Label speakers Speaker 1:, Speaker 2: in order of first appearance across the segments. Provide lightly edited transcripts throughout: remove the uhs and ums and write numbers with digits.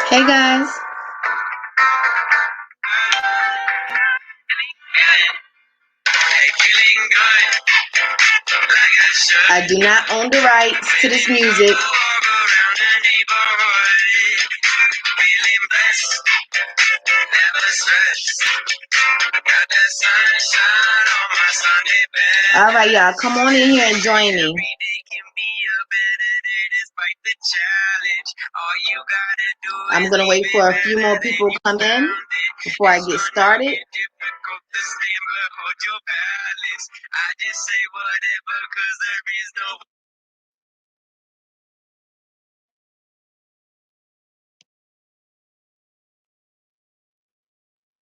Speaker 1: Hey guys, I do not own the rights to this music. All right, y'all, come on in here and join me. I'm gonna wait for a few more people to come in before I get started.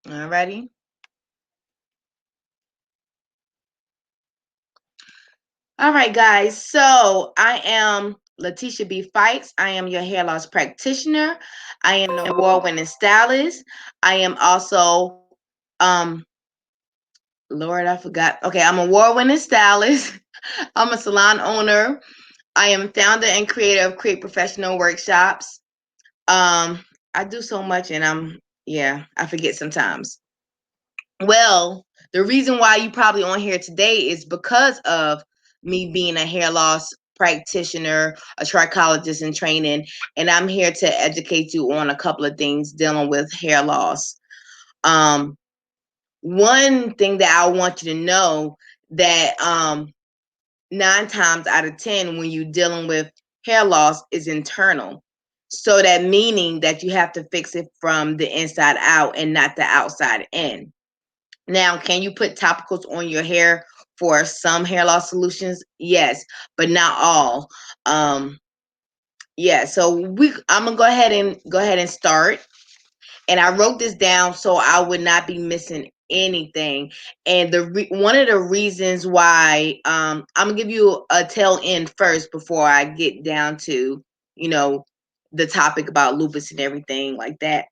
Speaker 1: Alrighty. All right, guys. So I am Letitia B. Fikes. I am your hair loss practitioner. I am an award-winning stylist. I am also, Lord, I forgot. Okay, I'm an award-winning stylist. I'm a salon owner. I am founder and creator of Create Professional Workshops. I do so much, and I forget sometimes. Well, the reason why you probably on here today is because of me being a hair loss practitioner, a trichologist in training, and I'm here to educate you on a couple of things dealing with hair loss. One thing that I want you to know that 9 times out of 10 when you're dealing with hair loss is internal. So that meaning that you have to fix it from the inside out and not the outside in. Now, can you put topicals on your hair for some hair loss solutions? Yes, but not all. So I'm gonna go ahead and start. And I wrote this down so I would not be missing anything. And one of the reasons why I'm gonna give you a tail end first before I get down to the topic about lupus and everything like that.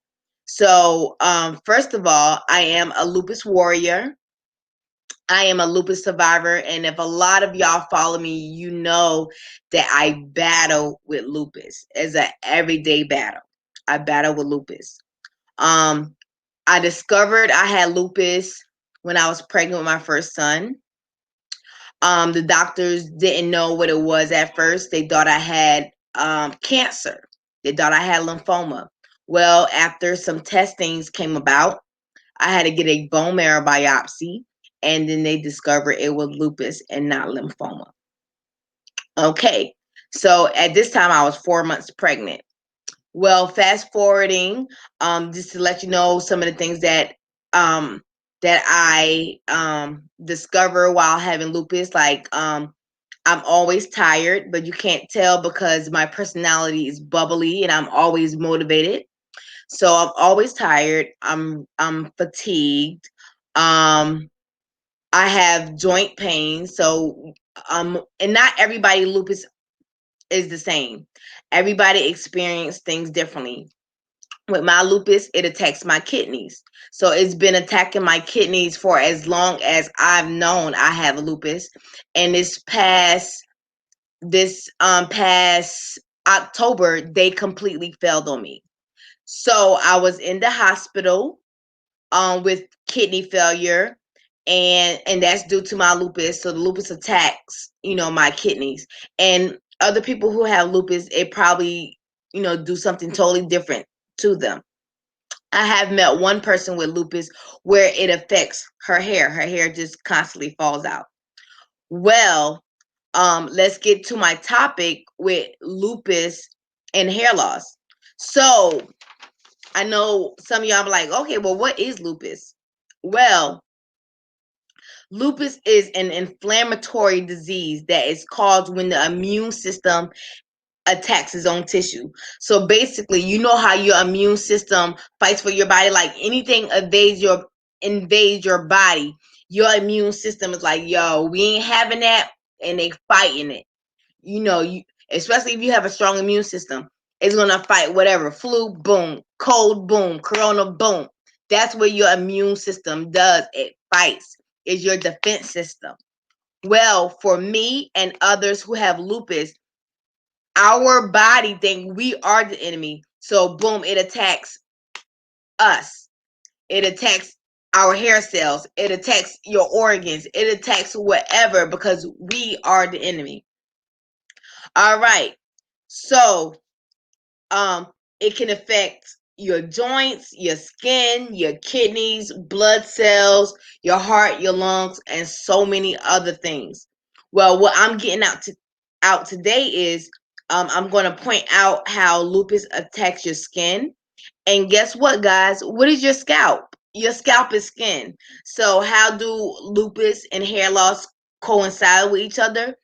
Speaker 1: So first of all, I am a lupus warrior. I am a lupus survivor, and if a lot of y'all follow me, you know that I battle with lupus as an everyday battle. I battle with lupus. I discovered I had lupus when I was pregnant with my first son. The doctors didn't know what it was at first. They thought I had cancer. They thought I had lymphoma. Well, after some testings came about, I had to get a bone marrow biopsy, and then they discovered it was lupus and not lymphoma. Okay, so at this time I was 4 months pregnant. Well, fast forwarding, just to let you know some of the things that I discover while having lupus, like I'm always tired, but you can't tell because my personality is bubbly and I'm always motivated. So I'm always tired. I'm fatigued. Um, I have joint pain. So and not everybody lupus is the same. Everybody experience things differently. With my lupus, it attacks my kidneys. So it's been attacking my kidneys for as long as I've known I have lupus. And this past October, they completely failed on me. So I was in the hospital with kidney failure, and that's due to my lupus. So the lupus attacks, my kidneys. And other people who have lupus, it probably, do something totally different to them. I have met one person with lupus where it affects her hair. Her hair just constantly falls out. Well, let's get to my topic with lupus and hair loss. So I know some of y'all be like, okay, well, what is lupus? Well, lupus is an inflammatory disease that is caused when the immune system attacks its own tissue. So basically, you know how your immune system fights for your body, like anything invades your body, your immune system is like, yo, we ain't having that, and they fighting it. You especially if you have a strong immune system, it's gonna fight whatever. Flu, boom, cold, boom, corona, boom. That's what your immune system does. It fights. Is your defense system. Well, for me and others who have lupus, our body think we are the enemy. So boom, it attacks us. It attacks our hair cells. It attacks your organs. It attacks whatever because we are the enemy. All right. So um it can affect your joints, your skin, your kidneys, blood cells, your heart, your lungs, and so many other things. Well, what I'm getting out today is I'm going to point out how lupus attacks your skin. And guess what, guys? What is your scalp? Your scalp is skin. So how do lupus and hair loss coincide with each other?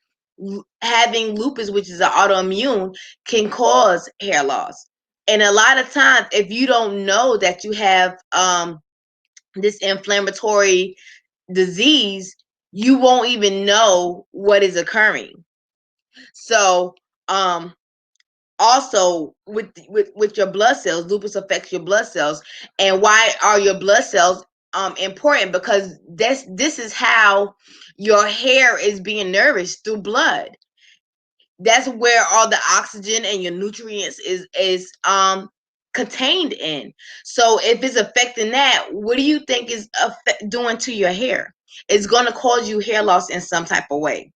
Speaker 1: Having lupus, which is an autoimmune, can cause hair loss. And a lot of times, if you don't know that you have this inflammatory disease, you won't even know what is occurring. So, also with your blood cells, lupus affects your blood cells. And why are your blood cells important? Because this is how your hair is being nourished, through blood. That's where all the oxygen and your nutrients is contained in. So if it's affecting that, what do you think is doing to your hair? It's going to cause you hair loss in some type of way.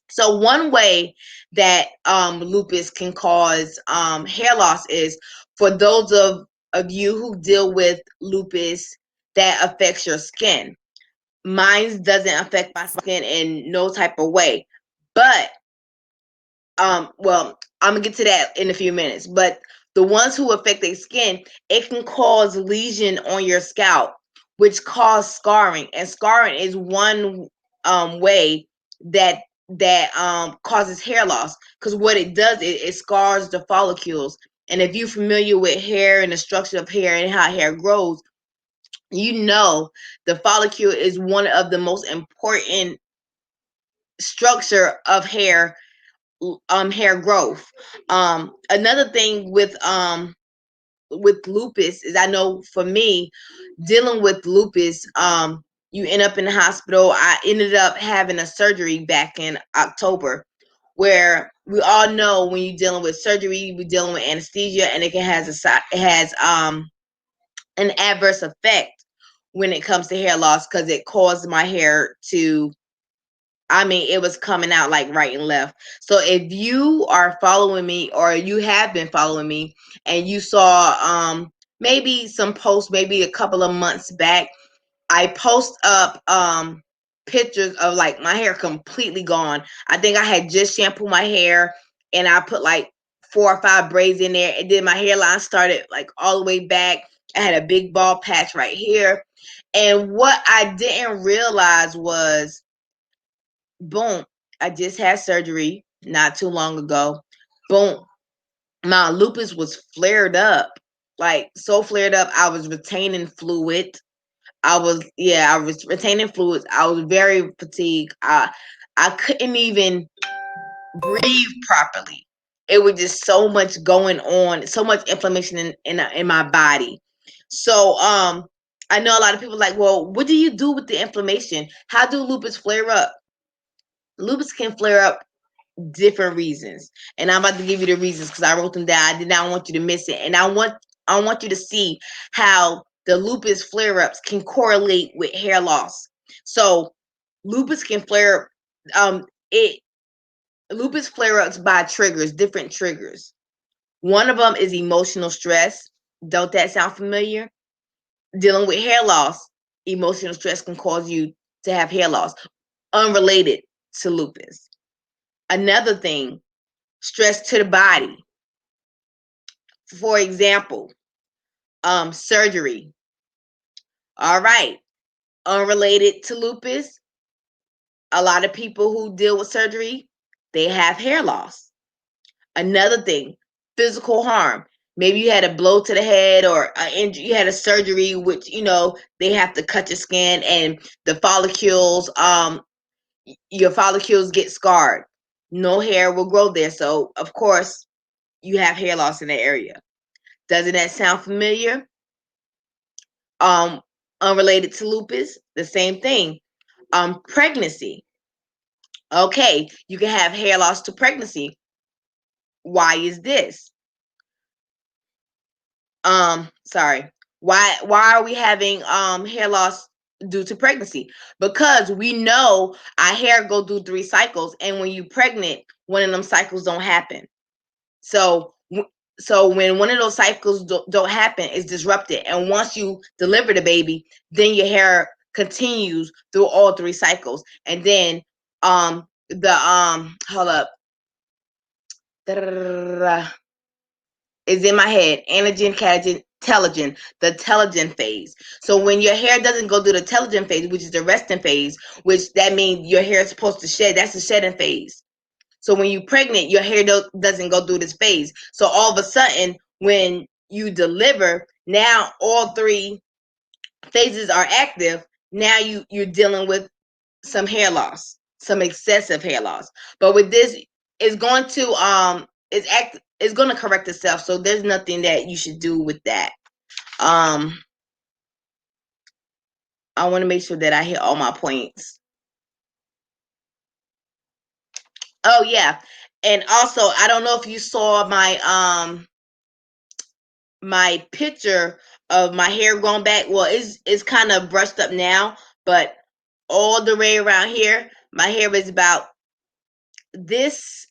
Speaker 1: So one way that lupus can cause hair loss is for those of you who deal with lupus that affects your skin. Mine doesn't affect my skin in no type of way. But well, I'm gonna get to that in a few minutes. But the ones who affect their skin, it can cause lesion on your scalp, which cause scarring. And scarring is one way that causes hair loss. Because what it does, it scars the follicles. And if you're familiar with hair and the structure of hair and how hair grows, you know the follicle is one of the most important structure of hair growth. Another thing with lupus is, I know for me, dealing with lupus, you end up in the hospital. I ended up having a surgery back in October, where we all know when you're dealing with surgery, we're dealing with anesthesia, and it has an adverse effect when it comes to hair loss, because it caused my hair to, I mean, it was coming out like right and left. So if you are following me, or you have been following me, and you saw maybe some posts maybe a couple of months back, I post up pictures of like my hair completely gone. I think I had just shampooed my hair, and I put like 4 or 5 braids in there, and then my hairline started like all the way back. I had a big bald patch right here. And what I didn't realize was, boom, I just had surgery not too long ago. Boom, my lupus was flared up, like so flared up. I was retaining fluid. I was retaining fluids. I was very fatigued. I couldn't even breathe properly. It was just so much going on, so much inflammation in my body. So I know a lot of people like, well, what do you do with the inflammation? How do lupus flare up? Lupus can flare up different reasons, and I'm about to give you the reasons because I wrote them down. I did not want you to miss it, and I want you to see how the lupus flare-ups can correlate with hair loss. So lupus can flare it lupus flare-ups by triggers, different triggers. One of them is emotional stress. Don't that sound familiar? Dealing with hair loss, emotional stress can cause you to have hair loss unrelated to lupus. Another thing, stress to the body. For example, surgery. All right, unrelated to lupus, a lot of people who deal with surgery, they have hair loss. Another thing, physical harm. Maybe you had a blow to the head, or you had a surgery, which they have to cut your skin, and the follicles, your follicles get scarred. No hair will grow there, so of course you have hair loss in that area. Doesn't that sound familiar? um Unrelated to lupus, the same thing. Pregnancy. Okay, you can have hair loss to pregnancy. Why is this? Sorry. Why are we having hair loss due to pregnancy? Because we know our hair go through 3 cycles, and when you pregnant, one of them cycles don't happen. So so when one of those cycles don't happen, it's disrupted, and once you deliver the baby, then your hair continues through all 3 cycles, and then the hold up, is in my head. Anagen, catagen, telogen, the telogen phase. So when your hair doesn't go through the telogen phase, which is the resting phase, which that means your hair is supposed to shed, that's the shedding phase. So when you're pregnant, your hair doesn't go through this phase. So all of a sudden, when you deliver, now all 3 phases are active. Now you're dealing with some hair loss, some excessive hair loss. But with this, it's going to it's going to correct itself. So there's nothing that you should do with that. I want to make sure that I hit all my points. Oh yeah. And also, I don't know if you saw my picture of my hair going back. Well, it's kind of brushed up now, but all the way around here, my hair is about this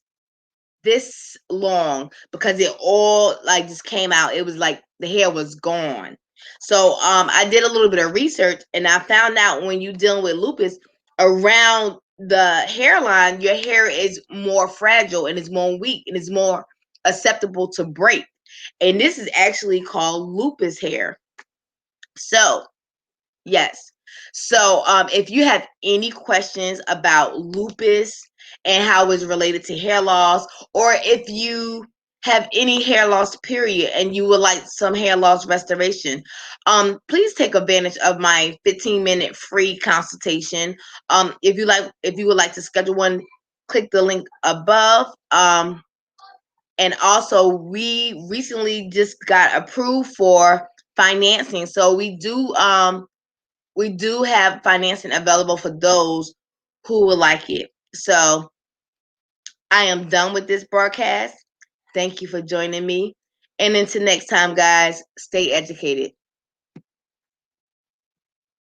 Speaker 1: long, because it all like just came out. It was like the hair was gone. So I did a little bit of research, and I found out when you're dealing with lupus, around the hairline, your hair is more fragile and it's more weak and it's more acceptable to break. And this is actually called lupus hair. So yes. So, if you have any questions about lupus and how it's related to hair loss, or if you have any hair loss period and you would like some hair loss restoration, please take advantage of my 15-minute free consultation. If you would like to schedule one, click the link above. And also, we recently just got approved for financing, so we do have financing available for those who would like it. So I am done with this broadcast. Thank you for joining me. And until next time, guys, stay educated.